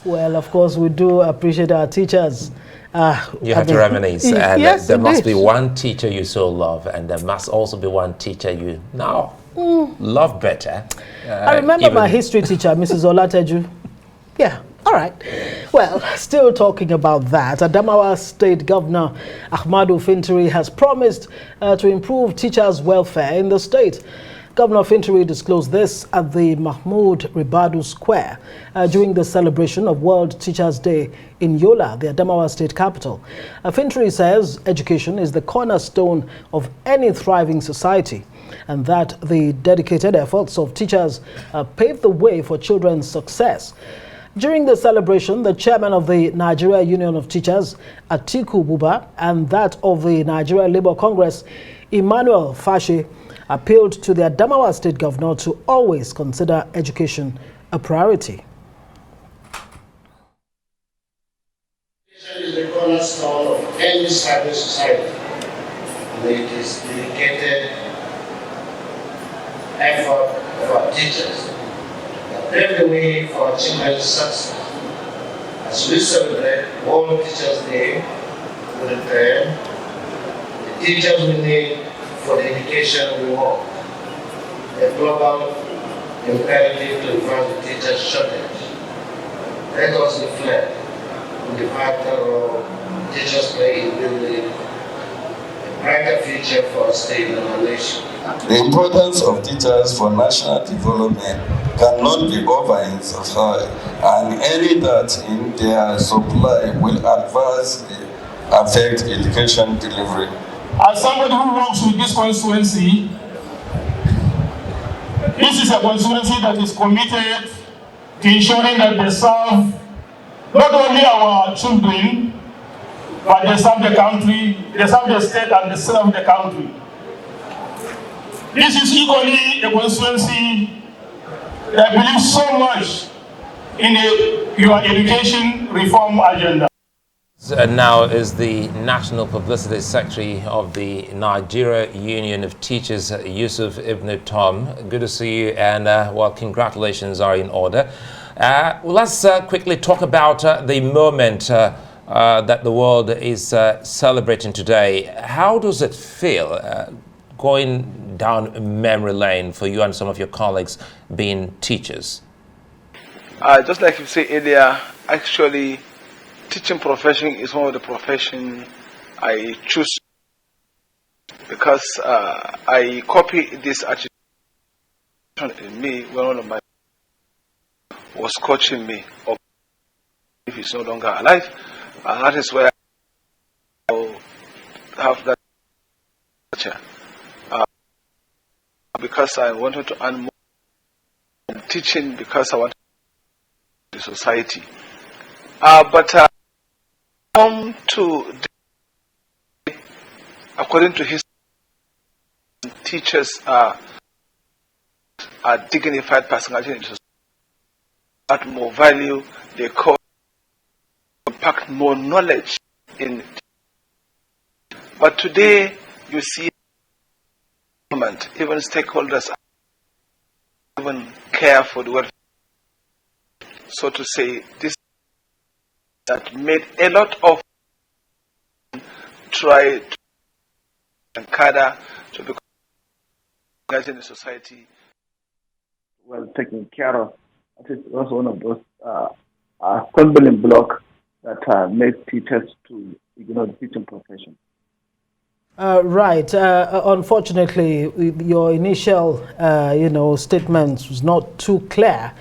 Well, of course, we do appreciate our teachers. You have to reminisce. And yes, there indeed. must be one teacher you so love, and there must also be one teacher you now love better. I remember my history teacher, Mrs. Olateju. Yeah, all right. Well, still talking about that, Adamawa State Governor Ahmadu Fintiri has promised to improve teachers' welfare in the state. Governor Fintiri disclosed this at the Mahmoud Ribadu Square during the celebration of World Teachers' Day in Yola, the Adamawa state capital. Fintiri says education is the cornerstone of any thriving society, and that the dedicated efforts of teachers pave the way for children's success. During the celebration, the chairman of the Nigeria Union of Teachers, Atiku Buba, and that of the Nigeria Labour Congress, Emmanuel Fashe, appealed to the Adamawa State Governor to always consider education a priority. Education is the cornerstone of any stable society. It is dedicated effort of our teachers that pave the way for our children's success. As we celebrate World Teachers' Day, we return the teachers we need for the education we want. A global imperative to reverse the teachers' shortage. Let us reflect on the vital role teachers play in building a brighter future for our state and our nation. The importance of teachers for national development cannot be overemphasized, and any that in their supply will adversely affect education delivery. As somebody who works with this constituency, this is a constituency that is committed to ensuring that they serve not only our children, but they serve the country, they serve the state, and they serve the country. This is equally a constituency that believes so much in your education reform agenda. Now is the National Publicity Secretary of the Nigeria Union of Teachers, Yusuf Ibn Tom. Good to see you, and well, congratulations are in order. Let's quickly talk about the moment that the world is celebrating today. How does it feel going down memory lane for you and some of your colleagues being teachers? Just like you said earlier, actually, teaching profession is one of the professions I choose because I copy this attitude in me when one of my was coaching me, or if he's no longer alive, that is where I have that culture. Because I wanted to earn more teaching because I wanted the society. But come to according to his teachers are dignified personality in society, add more value, they call impact more knowledge in. But today you see government, even stakeholders even care for the welfare. So to say, this that made a lot of try to and cadre to become in the society well taken care of. I think it was one of those stumbling blocks that made teachers to ignore the teaching profession. Right. Unfortunately, your initial, statement was not too clear.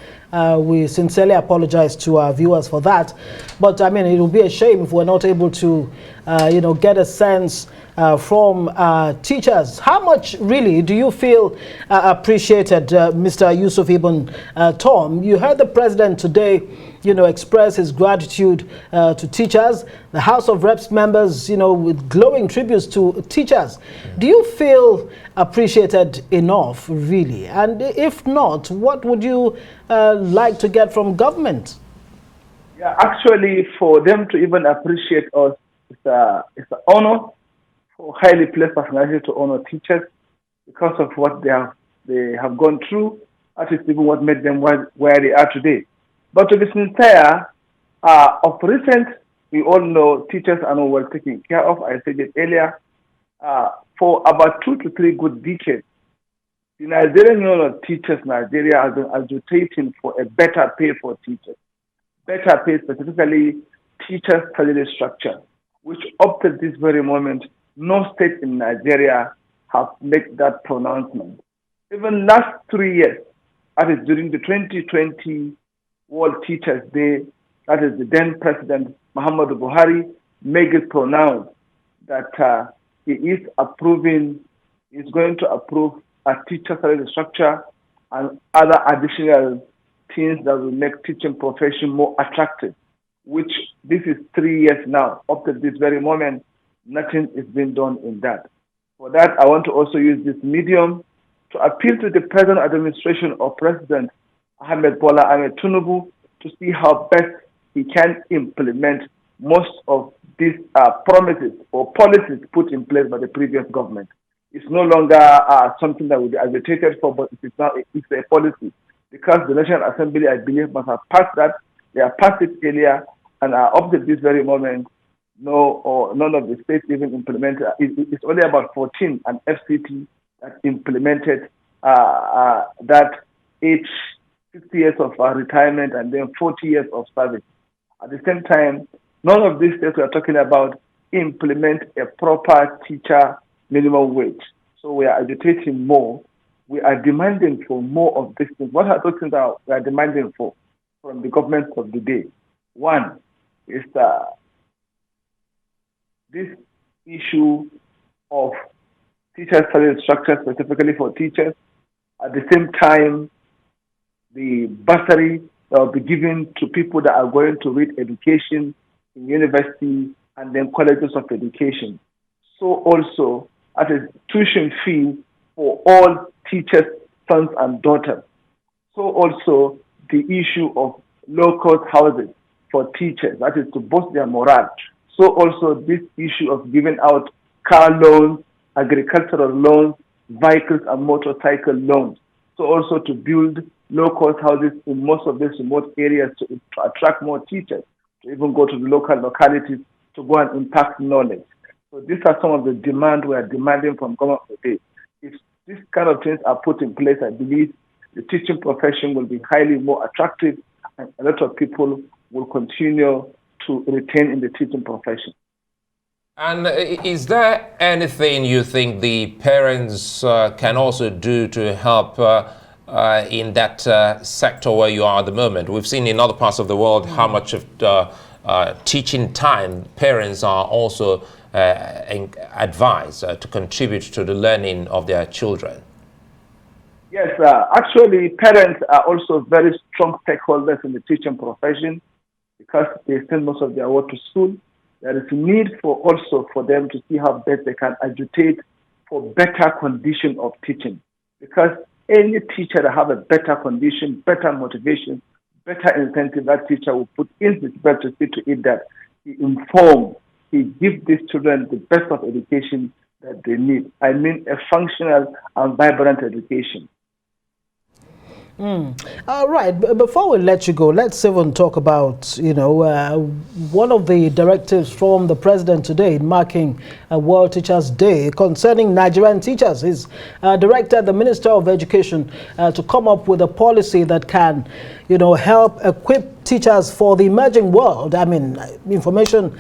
We sincerely apologize to our viewers for that. But, I mean, it would be a shame if we're not able to, get a sense from teachers. How much, really, do you feel appreciated, Mr. Yusuf Ibn Tom? You heard the president today, express his gratitude to teachers. The House of Reps members, with glowing tributes to teachers. Do you feel appreciated enough, really? And if not, what would you like to get from government? Yeah, actually, for them to even appreciate us, it's an honor for highly placed personality to honor teachers because of what they have gone through. That is even what made them where they are today. But to be sincere, Of recent, we all know teachers are not well taken care of. I said it earlier. For about 2 to 3 good decades, the Nigerian Union of Teachers, Nigeria, has been agitating for a better pay for teachers. Better pay, specifically teachers' salary structure, which up to this very moment, no state in Nigeria have made that pronouncement. Even last 3 years, that is during the 2020 World Teachers Day, that is the then President Muhammadu Buhari made it pronounced that he is going to approve a teacher salary structure and other additional things that will make teaching profession more attractive, which this is 3 years now. Up to this very moment, nothing is being done in that. For that, I want to also use this medium to appeal to the present administration of President Ahmed Bola Ahmed Tinubu to see how best he can implement most of these promises or policies put in place by the previous government. It's no longer something that will be agitated for, but it's a policy. Because the National Assembly, I believe, must have passed that. They have passed it earlier, and up to this very moment, none of the states even implemented. It's only about 14 and FCT that implemented that age 60 years of retirement and then 40 years of service. At the same time, none of these states we are talking about implement a proper teacher minimum wage. So we are agitating more. We are demanding for more of these things. What are those things that we are demanding for from the government of the day? One is this issue of teacher salary structure specifically for teachers. At the same time, the bursary that will be given to people that are going to read education in university and then colleges of education. So also, as a tuition fee for all teachers' sons and daughters. So also, the issue of low-cost housing for teachers, that is to boost their morale. So also, this issue of giving out car loans, agricultural loans, vehicles and motorcycle loans. So also to build low-cost houses in most of these remote areas to attract more teachers, to even go to the local localities to go and impact knowledge. So these are some of the demands we are demanding from government today. If these kind of things are put in place, I believe the teaching profession will be highly more attractive and a lot of people will continue to retain in the teaching profession. And is there anything you think the parents can also do to help in that sector where you are at the moment? We've seen in other parts of the world how much of teaching time parents are also advised to contribute to the learning of their children. Yes, actually parents are also very strong stakeholders in the teaching profession because they send most of their work to school. There is a need for them to see how best they can agitate for better condition of teaching. Because any teacher that have a better condition, better motivation, better incentive, that teacher will put in his best to see to it that he informs, he gives these children the best of education that they need. I mean a functional and vibrant education. All right. Before we let you go, let's even talk about, one of the directives from the president today marking World Teachers Day concerning Nigerian teachers. He's directed the Minister of Education to come up with a policy that can, help equip teachers for the emerging world. I mean, information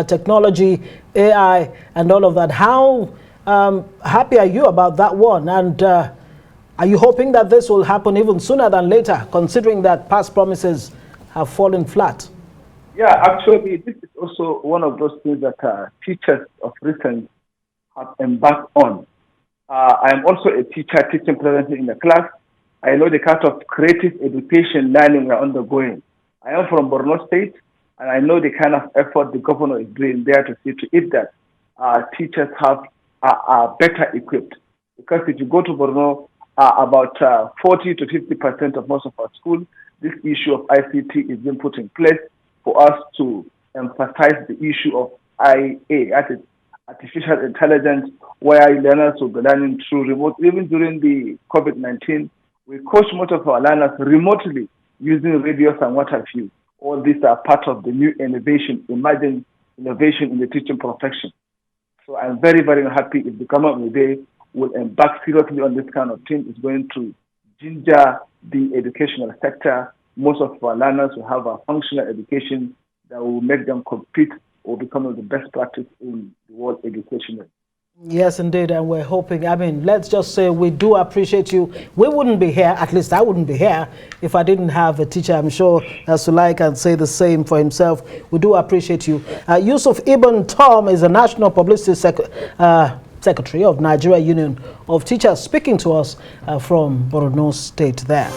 technology, AI, and all of that. How happy are you about that one? And are you hoping that this will happen even sooner than later, considering that past promises have fallen flat? Yeah, actually, this is also one of those things that teachers of recent have embarked on. I am also a teacher teaching presently in the class. I know the kind of creative education learning we are undergoing. I am from Borno State, and I know the kind of effort the governor is doing there to see to it that teachers are better equipped. Because if you go to Borno, about 40 to 50% of most of our schools, this issue of ICT is being put in place for us to emphasize the issue of IA, that is artificial intelligence, where learners will be learning through remote. Even during the COVID-19, we coached most of our learners remotely using radios and what have you. All these are part of the new innovation, emerging innovation in the teaching profession. So I'm very, very happy if the government of the day will embark seriously on this kind of thing. It's going to ginger the educational sector. Most of our learners will have a functional education that will make them compete or become the best practice in the world education. Yes, indeed, and we're hoping. I mean, let's just say we do appreciate you. We wouldn't be here, at least I wouldn't be here, if I didn't have a teacher. I'm sure Sulai can say the same for himself. We do appreciate you. Yusuf Ibn Tom is a National Publicity Secretary of Nigeria Union of Teachers, speaking to us from Borno State there.